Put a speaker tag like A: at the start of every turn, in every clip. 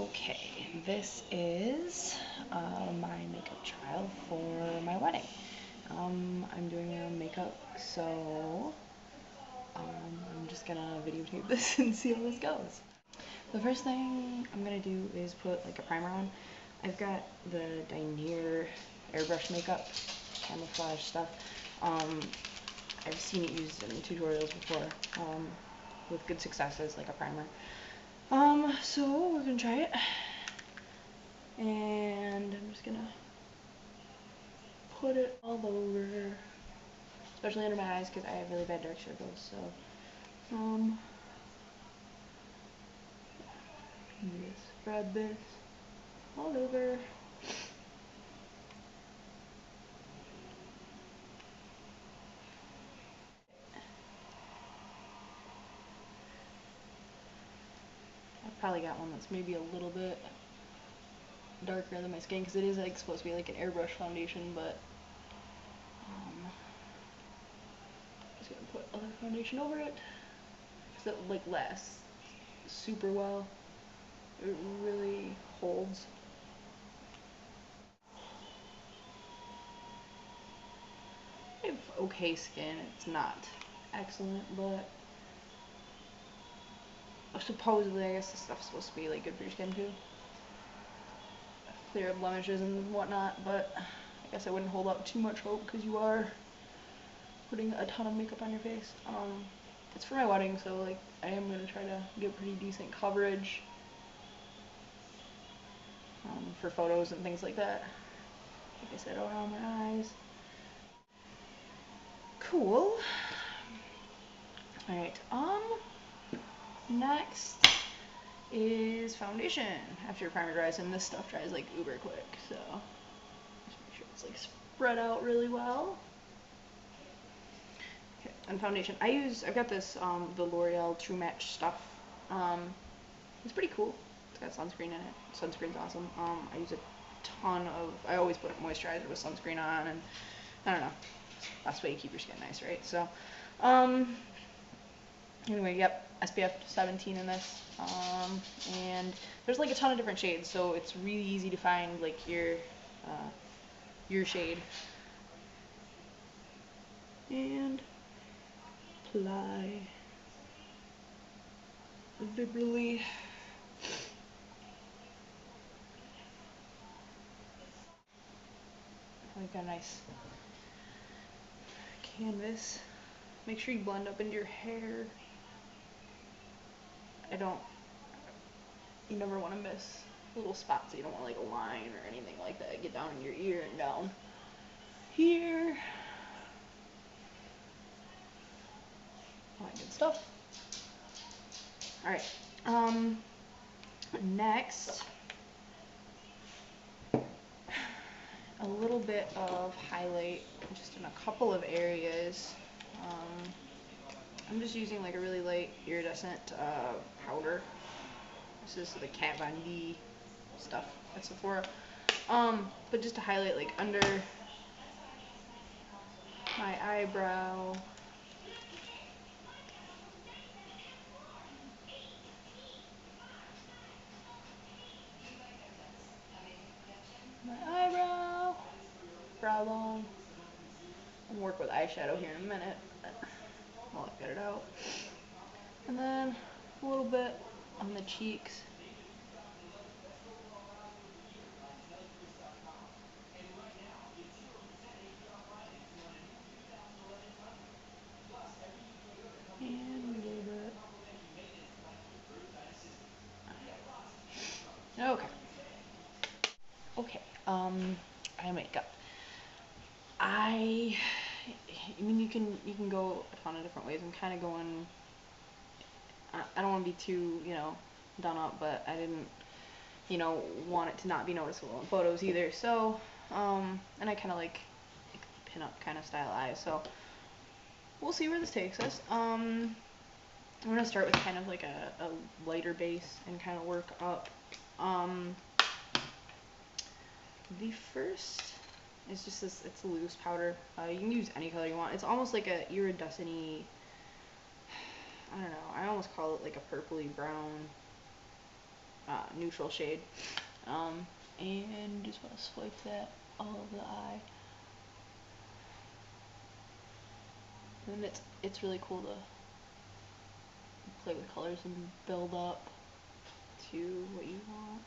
A: Okay, this is my makeup trial for my wedding. I'm doing my own makeup, so I'm just gonna videotape this and see how this goes. The first thing I'm gonna do is put like a primer on. I've got the Dinair airbrush makeup, camouflage stuff. I've seen it used in tutorials before with good success as like a primer. So we're gonna try it. And I'm just gonna put it all over, especially under my eyes because I have really bad dark circles. So, just spread this all over. I've probably got one that's maybe a little bit darker than my skin because it is like supposed to be like an airbrush foundation, but just gonna put other foundation over it because it like lasts super well. It really holds. I have okay skin. It's not excellent, but supposedly I guess this stuff's supposed to be like good for your skin too. Clear up blemishes and whatnot, but I guess I wouldn't hold up too much hope because you are putting a ton of makeup on your face. It's for my wedding, so like I am gonna try to get pretty decent coverage for photos and things like that. Like I said, around my eyes. Cool. Alright, next is foundation after your primer dries, and this stuff dries like uber quick, so just make sure it's like spread out really well. Okay, and foundation. I've got this the L'Oreal True Match stuff. It's pretty cool. It's got sunscreen in it. Sunscreen's awesome. I use a ton of. I always put moisturizer with sunscreen on, and I don't know. That's the way you keep your skin nice, right? So, anyway, yep, SPF 17 in this. And there's like a ton of different shades, so it's really easy to find like your shade. And apply liberally. Like a nice canvas. Make sure you blend up into your hair. You never want to miss little spots, so you don't want like a line or anything like that. Get down in your ear and down here. All that good stuff. Alright, next, a little bit of highlight just in a couple of areas. I'm just using like a really light iridescent powder. This is the Kat Von D stuff at Sephora. But just to highlight like under my eyebrow. My eyebrow. Brow bone. I'm gonna work with eyeshadow here in a minute. I'll get it out. And then a little bit on the cheeks. And a little bit. Okay. Okay. Eye makeup. I mean, you can go a ton of different ways. I'm kind of going. I don't want to be too, done up, but I didn't, want it to not be noticeable in photos either. So, and I kind of like pin-up kind of style eyes. So, we'll see where this takes us. I'm gonna start with kind of like a lighter base and kind of work up. The first is just this. It's a loose powder. You can use any color you want. It's almost like a iridescent-y, I don't know, I almost call it like a purpley brown neutral shade. And just want to swipe that all over the eye. And it's really cool to play with colors and build up to what you want.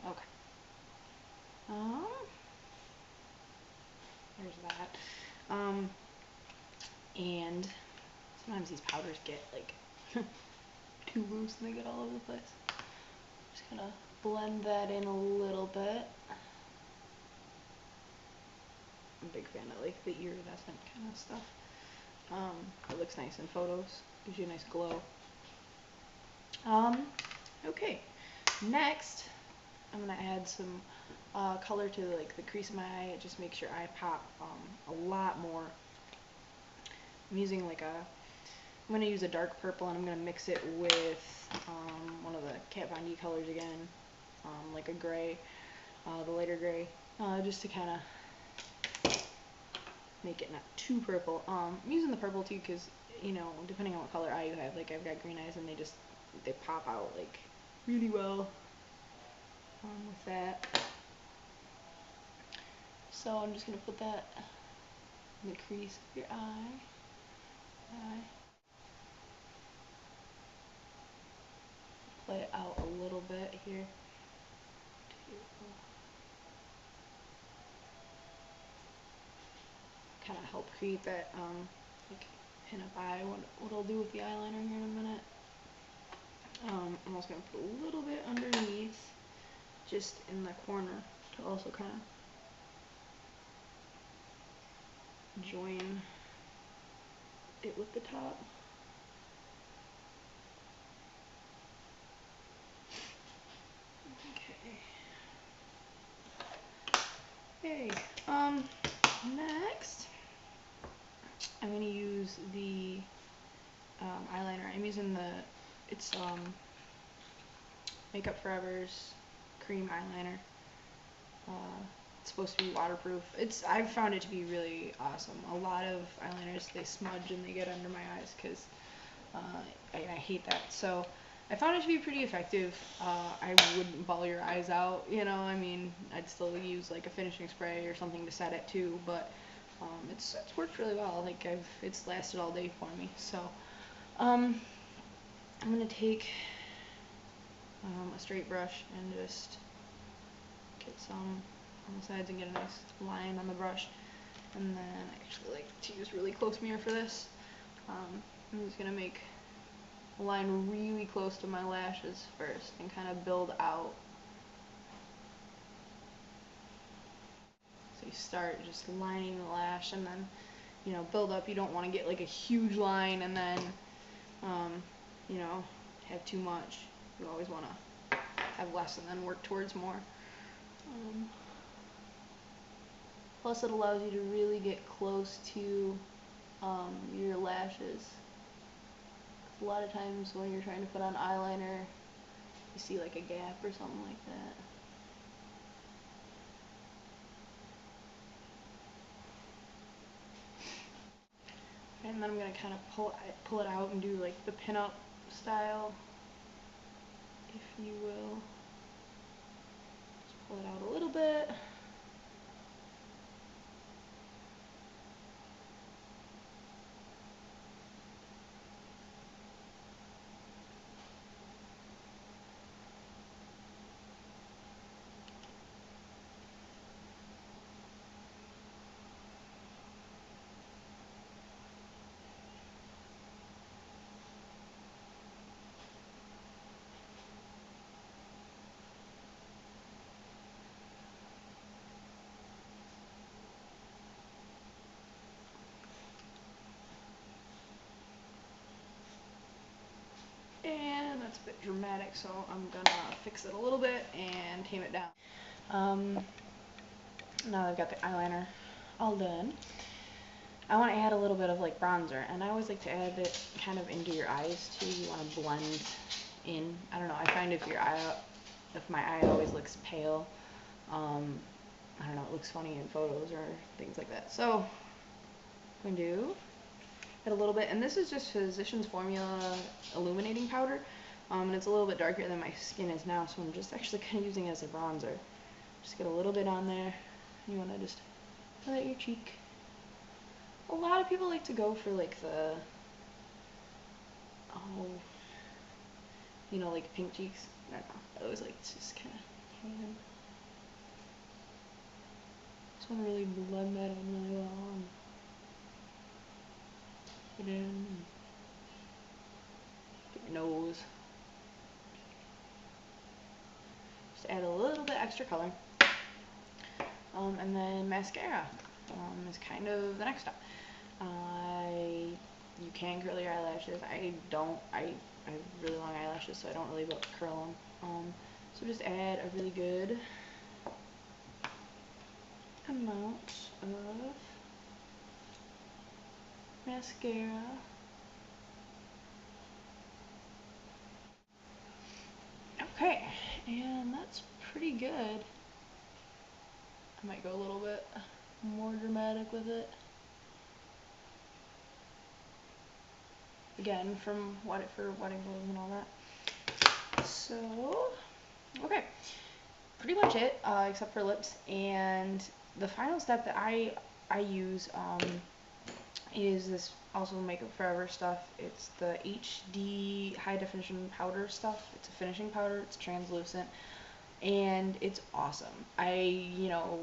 A: Okay. There's that. And sometimes these powders get like too loose and they get all over the place. Just gonna blend that in a little bit. I'm a big fan of like the iridescent kind of stuff. It looks nice in photos. Gives you a nice glow. Okay. Next, I'm gonna add some color to like the crease of my eye. It just makes your eye pop a lot more. I'm using I'm gonna use a dark purple and I'm gonna mix it with one of the Kat Von D colors again, like a gray, the lighter gray, just to kind of make it not too purple. I'm using the purple too because, you know, depending on what color eye you have, like I've got green eyes and they pop out like really well with that. So I'm just gonna put that in the crease of your eye. Play it out a little bit here. Kind of help create that like pin-up eye. What I'll do with the eyeliner here in a minute. I'm also gonna put a little bit underneath, just in the corner, to also kind of join it with the top. Okay. Next, I'm gonna use the eyeliner. I'm using it's Makeup Forever's cream eyeliner. It's supposed to be waterproof. I've found it to be really awesome. A lot of eyeliners, they smudge and they get under my eyes because I hate that. So I found it to be pretty effective. I wouldn't ball your eyes out, you know. I mean, I'd still use like a finishing spray or something to set it too, but it's worked really well. Like it's lasted all day for me. So I'm gonna take a straight brush and just get some on the sides and get a nice line on the brush. And then I actually like to use really close mirror for this. I'm just gonna make a line really close to my lashes first and kind of build out. So you start just lining the lash and then, you know, build up. You don't want to get like a huge line and then, you know, have too much. You always want to have less and then work towards more. Plus it allows you to really get close to your lashes. A lot of times when you're trying to put on eyeliner, you see like a gap or something like that. And then I'm going to kind of pull it out and do like the pin-up style, if you will. Just pull it out a little bit. And that's a bit dramatic, so I'm gonna fix it a little bit and tame it down. Now that I've got the eyeliner all done, I want to add a little bit of like bronzer, and I always like to add it kind of into your eyes too. You want to blend in. I don't know. I find if my eye always looks pale, I don't know, it looks funny in photos or things like that. So I'm going to add a little bit, and this is just Physicians Formula illuminating powder, and it's a little bit darker than my skin is now, so I'm just actually kind of using it as a bronzer. Just get a little bit on there. You want to just highlight your cheek. A lot of people like to go for like the, you know, like pink cheeks. I don't know. I always like to just kind of tan. Just want to really blend that in really well. Put it in. Get your nose. Just add a little bit extra color. And then mascara is kind of the next step. You can curl your eyelashes. I don't. I have really long eyelashes, so I don't really curl them. So just add a really good amount of mascara. Okay, and that's pretty good. I might go a little bit more dramatic with it. Again, for wedding clothes and all that. So, okay, pretty much it, except for lips. And the final step that I use is this also Makeup Forever stuff. It's the HD high definition powder stuff. It's a finishing powder. It's translucent, and it's awesome. You know,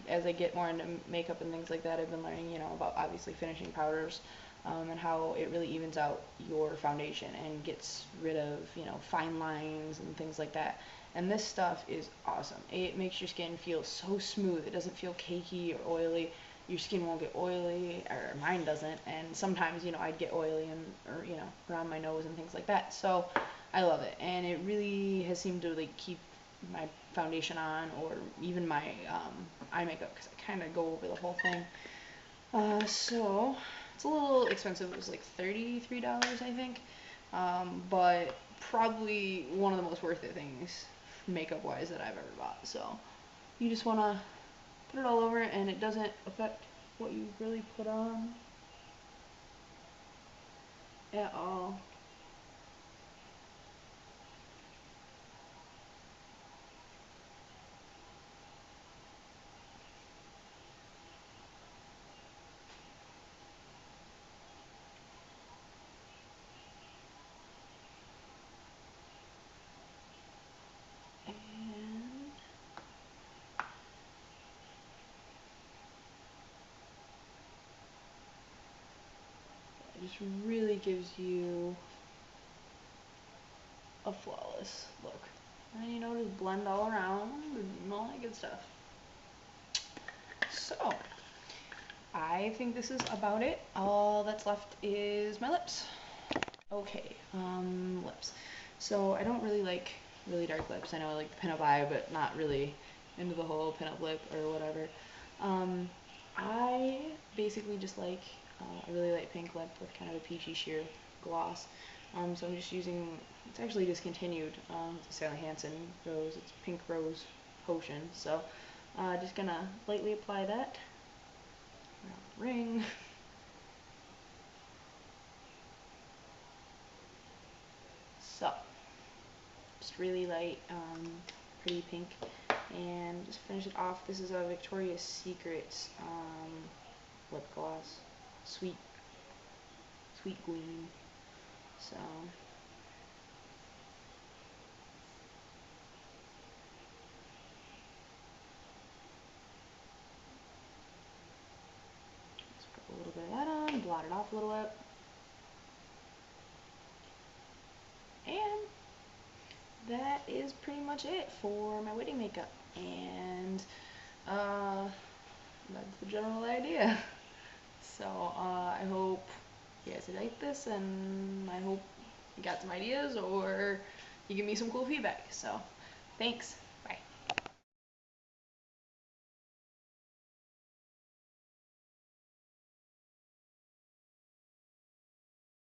A: as I get more into makeup and things like that, I've been learning, you know, about obviously finishing powders, and how it really evens out your foundation and gets rid of, you know, fine lines and things like that. And this stuff is awesome. It makes your skin feel so smooth. It doesn't feel cakey or oily. Your skin won't get oily, or mine doesn't. And sometimes, you know, I'd get oily or you know, around my nose and things like that. So I love it, and it really has seemed to like keep my foundation on, or even my eye makeup, because I kind of go over the whole thing. So it's a little expensive. It was like $33, I think, but probably one of the most worth it things makeup wise that I've ever bought. So you just want to put it all over, and it doesn't affect what you really put on at all. And it just really gives you a flawless look. And you know, just blend all around and all that good stuff. So I think this is about it. All that's left is my lips. Okay, lips. So I don't really like really dark lips. I know I like the pinup eye, but not really into the whole pinup lip or whatever. I basically just like a really light pink lip with kind of a peachy sheer gloss. So I'm just using, it's actually discontinued, it's a Sally Hansen Rose, it's Pink Rose Potion. So just gonna lightly apply that around the ring. So just really light, pretty pink, and just finish it off. This is a Victoria's Secret lip gloss, sweet gleam. So let's put a little bit of that on, blot it off a little bit, and that is pretty much it for my wedding makeup. And that's the general idea. So I hope you guys like this, and I hope you got some ideas, or you give me some cool feedback. So thanks.